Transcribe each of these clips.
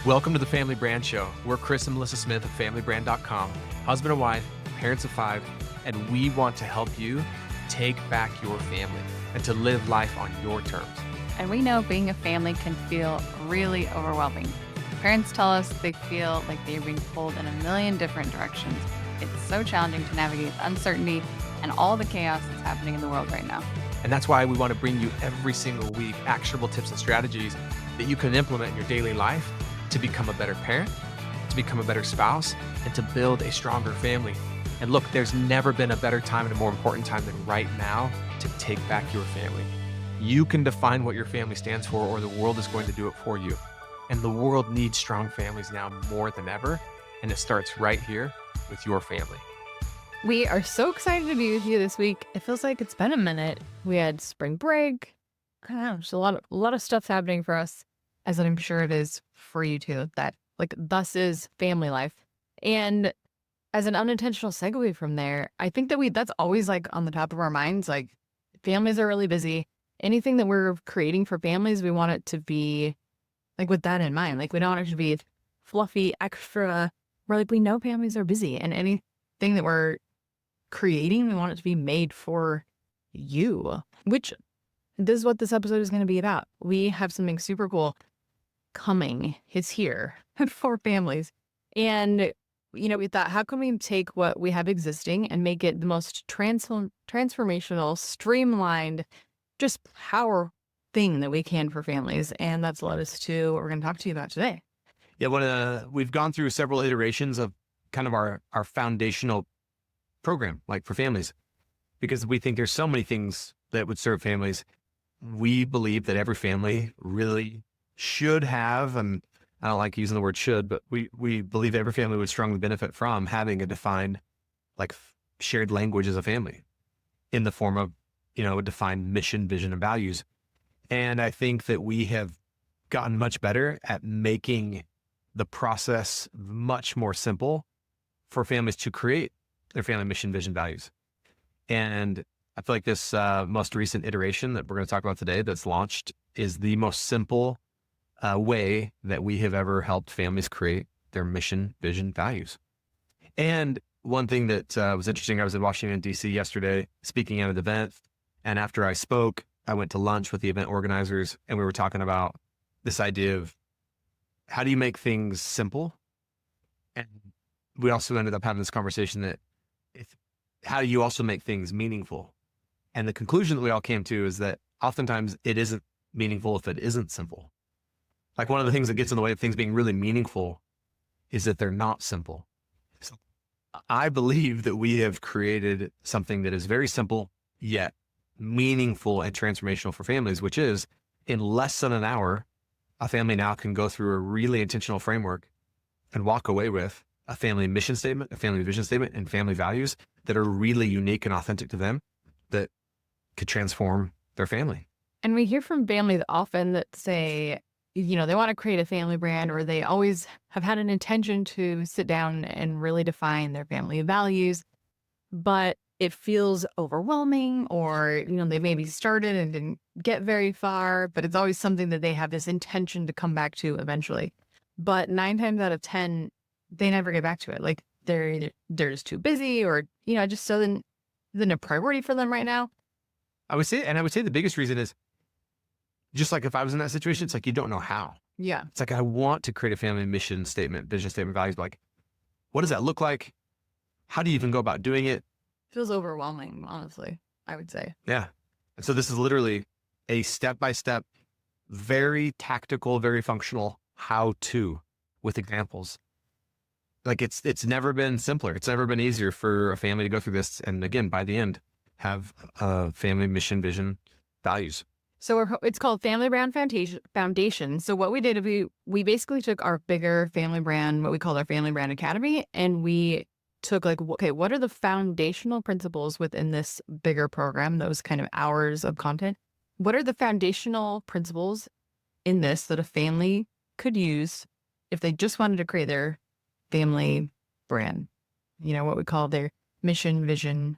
Welcome to the Family Brand Show. We're Chris and Melissa Smith of FamilyBrand.com, husband and wife, parents of 5, and we want to help you take back your family and to live life on your terms. And we know being a family can feel really overwhelming. Parents tell us they feel like they're being pulled in a million different directions. It's so challenging to navigate the uncertainty and all the chaos that's happening in the world right now. And that's why we want to bring you every single week actionable tips and strategies that you can implement in your daily life to become a better parent, to become a better spouse, and to build a stronger family. And look, there's never been a better time and a more important time than right now to take back your family. You can define what your family stands for, or the world is going to do it for you. And the world needs strong families now more than ever. And it starts right here with your family. We are so excited to be with you this week. It feels like it's been a minute. We had spring break. I don't know, just a lot of stuff happening for us, as I'm sure it is for you too. That thus is family life. And as an unintentional segue from there, I think that that's always on the top of our minds. Families are really busy. Anything that we're creating for families, we want it to be with that in mind. We don't want it to be fluffy, extra. We know families are busy, and anything that we're creating, we want it to be made for you, which this is what this episode is going to be about. We have something super cool coming. It's here for families. And, we thought, how can we take what we have existing and make it the most transformational, streamlined, just power thing that we can for families? And that's led us to what we're going to talk to you about today. Yeah, we've gone through several iterations of kind of our foundational program, for families, because we think there's so many things that would serve families. We believe that every family really should have, and I don't like using the word should, but we believe every family would strongly benefit from having a defined, shared language as a family in the form of, a defined mission, vision, and values. And I think that we have gotten much better at making the process much more simple for families to create their family mission, vision, values. And I feel like this most recent iteration that we're going to talk about today that's launched is the most simple way that we have ever helped families create their mission, vision, values. And one thing that was interesting, I was in Washington, D.C. yesterday speaking at an event. And after I spoke, I went to lunch with the event organizers, and we were talking about this idea of how do you make things simple? And we also ended up having this conversation that how do you also make things meaningful? And the conclusion that we all came to is that oftentimes it isn't meaningful if it isn't simple. One of the things that gets in the way of things being really meaningful is that they're not simple. So I believe that we have created something that is very simple, yet meaningful and transformational for families, which is in less than an hour, a family now can go through a really intentional framework and walk away with a family mission statement, a family vision statement, and family values that are really unique and authentic to them that could transform their family. And we hear from families often that say, they want to create a family brand, or they always have had an intention to sit down and really define their family values, but it feels overwhelming, or, they maybe started and didn't get very far, but it's always something that they have this intention to come back to eventually. But 9 times out of 10, they never get back to it. They're just too busy, or, it just isn't a priority for them right now. I would say the biggest reason is just if I was in that situation, it's you don't know how. Yeah. It's I want to create a family mission statement, vision statement, values, but what does that look like? How do you even go about doing it? Feels overwhelming, honestly, I would say. Yeah. And so this is literally a step-by-step, very tactical, very functional how-to with examples. It's never been simpler. It's never been easier for a family to go through this. And again, by the end, have a family mission, vision, values. So it's called Family Brand Foundation. So what we did, we basically took our bigger family brand, what we called our Family Brand Academy, and we took okay, what are the foundational principles within this bigger program, those kind of hours of content? What are the foundational principles in this that a family could use if they just wanted to create their family brand? What we call their mission, vision,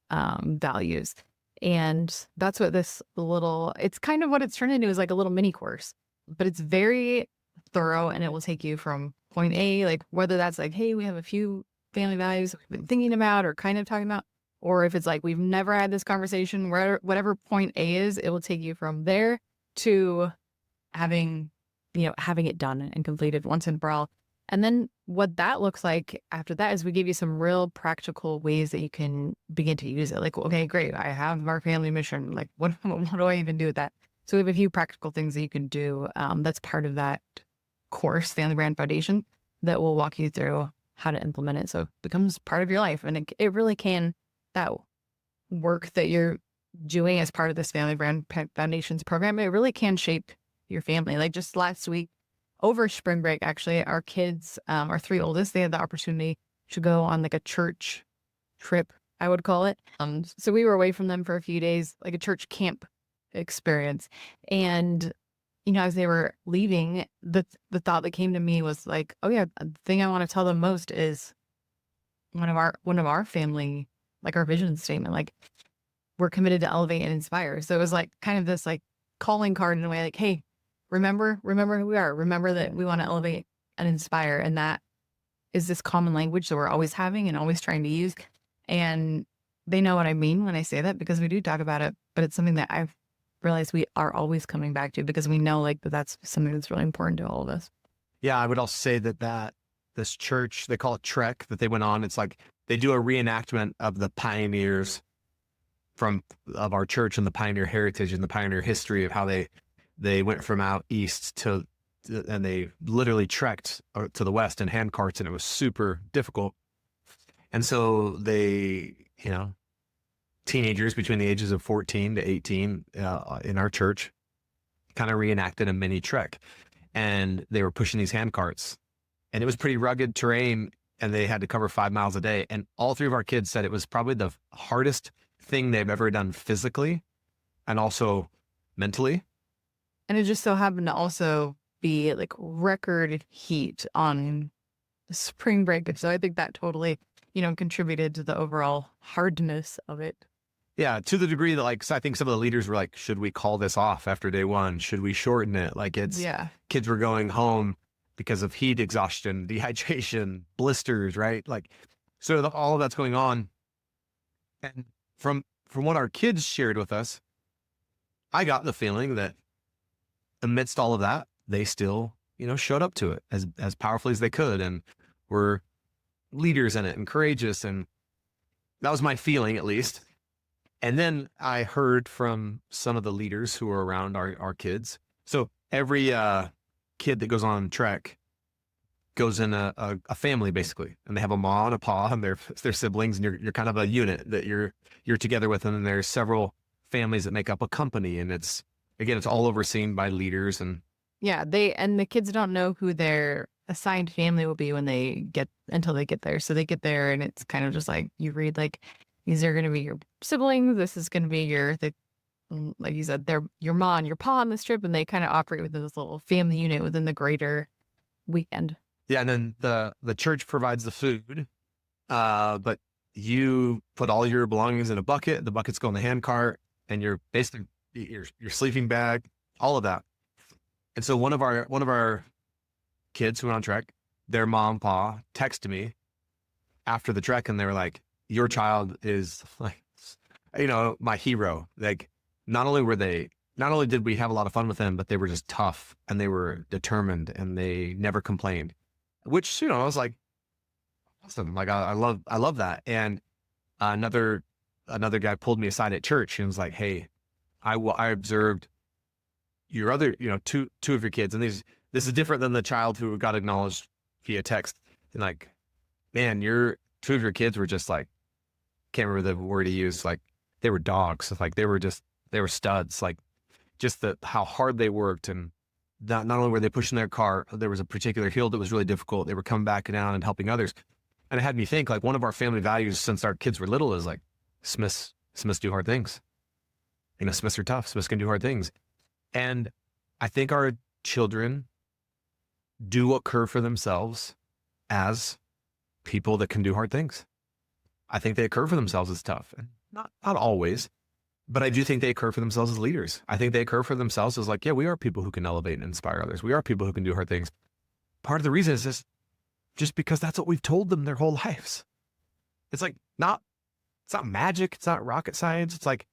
values. And that's what it's kind of what it's turned into, is a little mini course, but it's very thorough and it will take you from point A, like whether that's like, hey, we have a few family values that we've been thinking about or kind of talking about, or if it's like we've never had this conversation, whatever point A is, it will take you from there to having, having it done and completed once and for all. And then what that looks like after that is we give you some real practical ways that you can begin to use it. Like, okay, great. I have our family mission. Like, what do I even do with that? So we have a few practical things that you can do. That's part of that course, Family Brand Foundation, that will walk you through how to implement it. So it becomes part of your life. And it really can, that work that you're doing as part of this Family Brand Foundation's program, it really can shape your family. Like just last week, over spring break, actually, our kids, our three oldest, they had the opportunity to go on like a church trip, I would call it. So we were away from them for a few days, like a church camp experience. And, as they were leaving, the thought that came to me was like, oh yeah, the thing I want to tell them most is one of our family, like our vision statement, like we're committed to elevate and inspire. So it was like kind of this like calling card in a way, like, hey, remember who we are. Remember that we want to elevate and inspire. And that is this common language that we're always having and always trying to use. And they know what I mean when I say that because we do talk about it, but it's something that I've realized we are always coming back to because we know like that's something that's really important to all of us. Yeah, I would also say that this church, they call it Trek, that they went on. It's like they do a reenactment of the pioneers of our church and the pioneer heritage and the pioneer history of how they went from out east and they literally trekked to the west in hand carts, and it was super difficult. And so they, teenagers between the ages of 14 to 18 in our church kind of reenacted a mini trek, and they were pushing these hand carts, and it was pretty rugged terrain, and they had to cover 5 miles a day. And all three of our kids said it was probably the hardest thing they've ever done physically and also mentally. And it just so happened to also be like record heat on spring break. So I think that totally, contributed to the overall hardness of it. Yeah, to the degree that so I think some of the leaders were like, should we call this off after day one? Should we shorten it? Kids were going home because of heat exhaustion, dehydration, blisters, right? So all of that's going on. And from what our kids shared with us, I got the feeling that amidst all of that, they still, showed up to it as powerfully as they could and were leaders in it and courageous. And that was my feeling, at least. And then I heard from some of the leaders who are around our kids. So every kid that goes on trek goes in a family, basically, and they have a ma and a pa and their siblings, and you're kind of a unit that you're together with. And then there's several families that make up a company, and it's all overseen by leaders. And yeah, the kids don't know who their assigned family will be until they get there. So they get there, and it's kind of just like you read like, these are going to be your siblings. This is going to be like you said, they're your ma and your pa on this trip, and they kind of operate within this little family unit within the greater weekend. Yeah, and then the church provides the food, but you put all your belongings in a bucket. The buckets go in the hand cart, and you're basically your sleeping bag, all of that. And so one of our kids who went on trek, their mom, pa, texted me after the trek, and they were like, your child is like, my hero. Like, not only did we have a lot of fun with them, but they were just tough and they were determined and they never complained, which, I was like, awesome. Like, I love that. And another guy pulled me aside at church and was like, hey, I observed your other, two of your kids. And this is different than the child who got acknowledged via text. And like, man, two of your kids were just like, can't remember the word he used. Like, they were dogs. Like, they were studs. Like, just how hard they worked. And not only were they pushing their car, there was a particular hill that was really difficult. They were coming back down and helping others. And it had me think, like, one of our family values since our kids were little is like, Smiths do hard things. Smiths are tough. Smiths can do hard things. And I think our children do occur for themselves as people that can do hard things. I think they occur for themselves as tough. And not always, but I do think they occur for themselves as leaders. I think they occur for themselves as like, yeah, we are people who can elevate and inspire others. We are people who can do hard things. part of the reason is just because that's what we've told them their whole lives. It's like it's not magic. It's not rocket science. It's like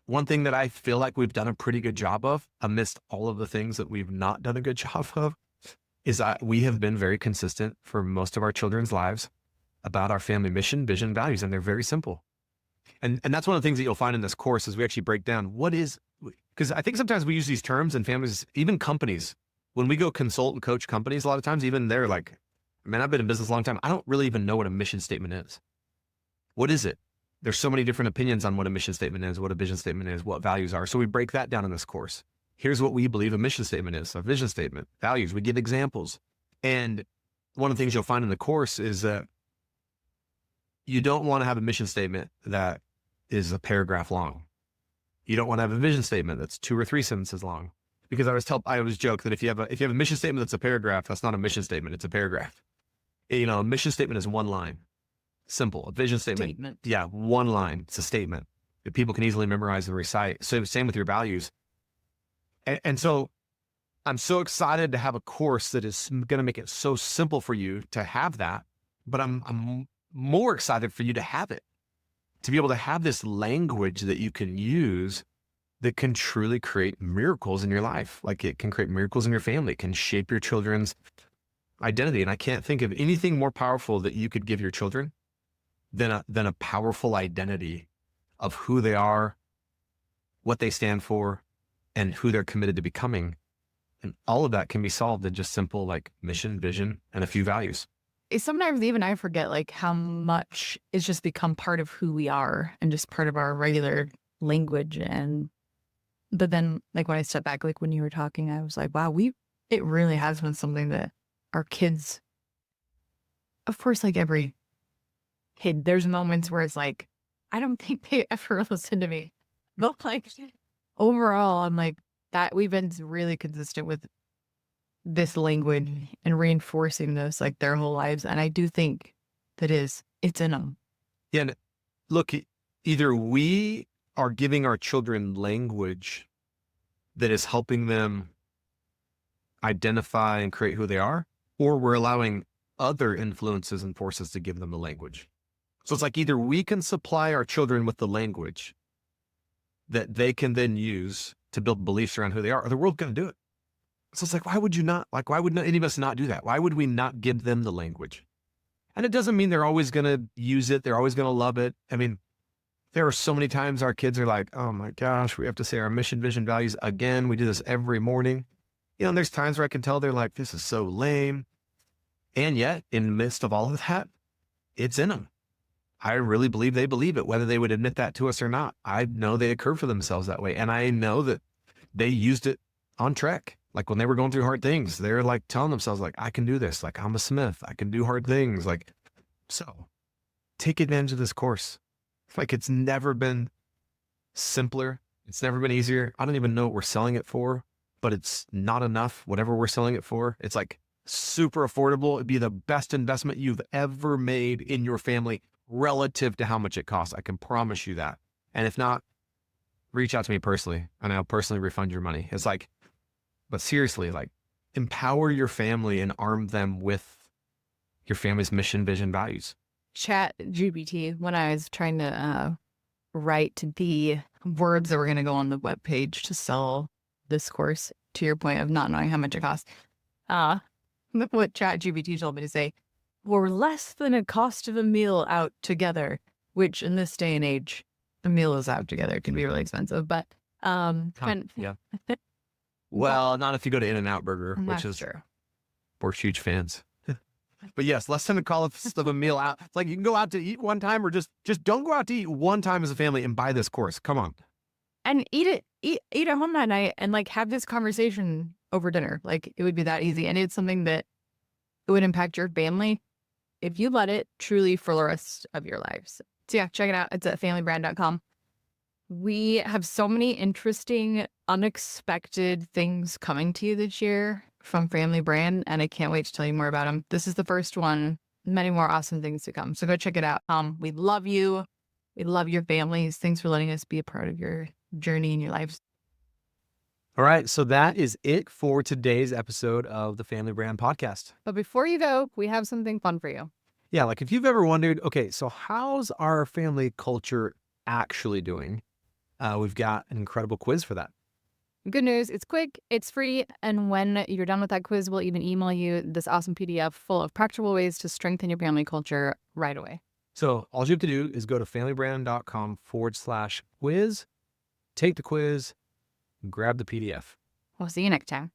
one thing that I feel like we've done a pretty good job of amidst all of the things that we've not done a good job of is that we have been very consistent for most of our children's lives about our family mission, vision, values, and they're very simple. And that's one of the things that you'll find in this course is we actually break down because I think sometimes we use these terms in families, even companies, when we go consult and coach companies, a lot of times, even they're like, man, I've been in business a long time. I don't really even know what a mission statement is. What is it? There's so many different opinions on what a mission statement is, what a vision statement is, what values are. So we break that down in this course. Here's what we believe a mission statement is, a vision statement, values. We give examples. And one of the things you'll find in the course is that you don't want to have a mission statement that is a paragraph long. You don't want to have a vision statement that's 2 or 3 sentences long. Because I always joke that if you have a mission statement that's a paragraph, that's not a mission statement, it's a paragraph. A mission statement is 1 line. Simple. A vision statement. Yeah, 1 line. It's a statement that people can easily memorize and recite. So same with your values. And so I'm so excited to have a course that is going to make it so simple for you to have that. But I'm more excited for you to have it, to be able to have this language that you can use that can truly create miracles in your life. Like it can create miracles in your family. It can shape your children's identity. And I can't think of anything more powerful that you could give your children than a powerful identity of who they are, what they stand for, and who they're committed to becoming. And all of that can be solved in just simple like mission, vision, and a few values. Sometimes even I forget like how much it's just become part of who we are and just part of our regular language. But then like when I step back, like when you were talking, I was like, wow, it really has been something that our kids, of course, like every kid, there's moments where it's like, I don't think they ever listen to me. But like overall, I'm like that we've been really consistent with this language and reinforcing this like their whole lives. And I do think that it's in them. Yeah. And look, either we are giving our children language that is helping them identify and create who they are, or we're allowing other influences and forces to give them the language. So it's like either we can supply our children with the language that they can then use to build beliefs around who they are, or the world's going to do it. So it's like, why would any of us not do that? Why would we not give them the language? And it doesn't mean they're always going to use it. They're always going to love it. I mean, there are so many times our kids are like, oh my gosh, we have to say our mission, vision, values again. We do this every morning. And there's times where I can tell they're like, this is so lame. And yet in the midst of all of that, it's in them. I really believe they believe it, whether they would admit that to us or not. I know they occur for themselves that way. And I know that they used it on Trek. Like when they were going through hard things, they're like telling themselves like, I can do this. Like I'm a Smith. I can do hard things. Like, so take advantage of this course. Like it's never been simpler. It's never been easier. I don't even know what we're selling it for, but it's not enough. Whatever we're selling it for, it's like super affordable. It'd be the best investment you've ever made in your family relative to how much it costs. I can promise you that. And if not, reach out to me personally and I'll personally refund your money. It's like, but seriously, like empower your family and arm them with your family's mission, vision, values. Chat GPT, when I was trying to write the words that were going to go on the webpage to sell this course, to your point of not knowing how much it costs, what Chat GPT told me to say, we're less than a cost of a meal out together, which in this day and age, a meal is out together. It can be really expensive, but yeah. Well, not if you go to In-N-Out Burger, which is true. We're huge fans. But yes, less than a cost of a meal out. It's like you can go out to eat one time, or just don't go out to eat one time as a family and buy this course. Come on. And eat at home that night and like have this conversation over dinner. Like it would be that easy. And it's something that it would impact your family if you let it truly for the rest of your lives. So yeah, check it out. It's at familybrand.com. We have so many interesting, unexpected things coming to you this year from Family Brand, and I can't wait to tell you more about them. This is the first one, many more awesome things to come. So go check it out. We love you. We love your families. Thanks for letting us be a part of your journey in your lives. All right. So that is it for today's episode of the Family Brand Podcast. But before you go, we have something fun for you. Yeah. Like if you've ever wondered, okay, so how's our family culture actually doing? We've got an incredible quiz for that. Good news, it's quick, it's free, and when you're done with that quiz, we'll even email you this awesome PDF full of practical ways to strengthen your family culture right away. So all you have to do is go to familybrand.com/quiz, take the quiz, grab the PDF. We'll see you next time.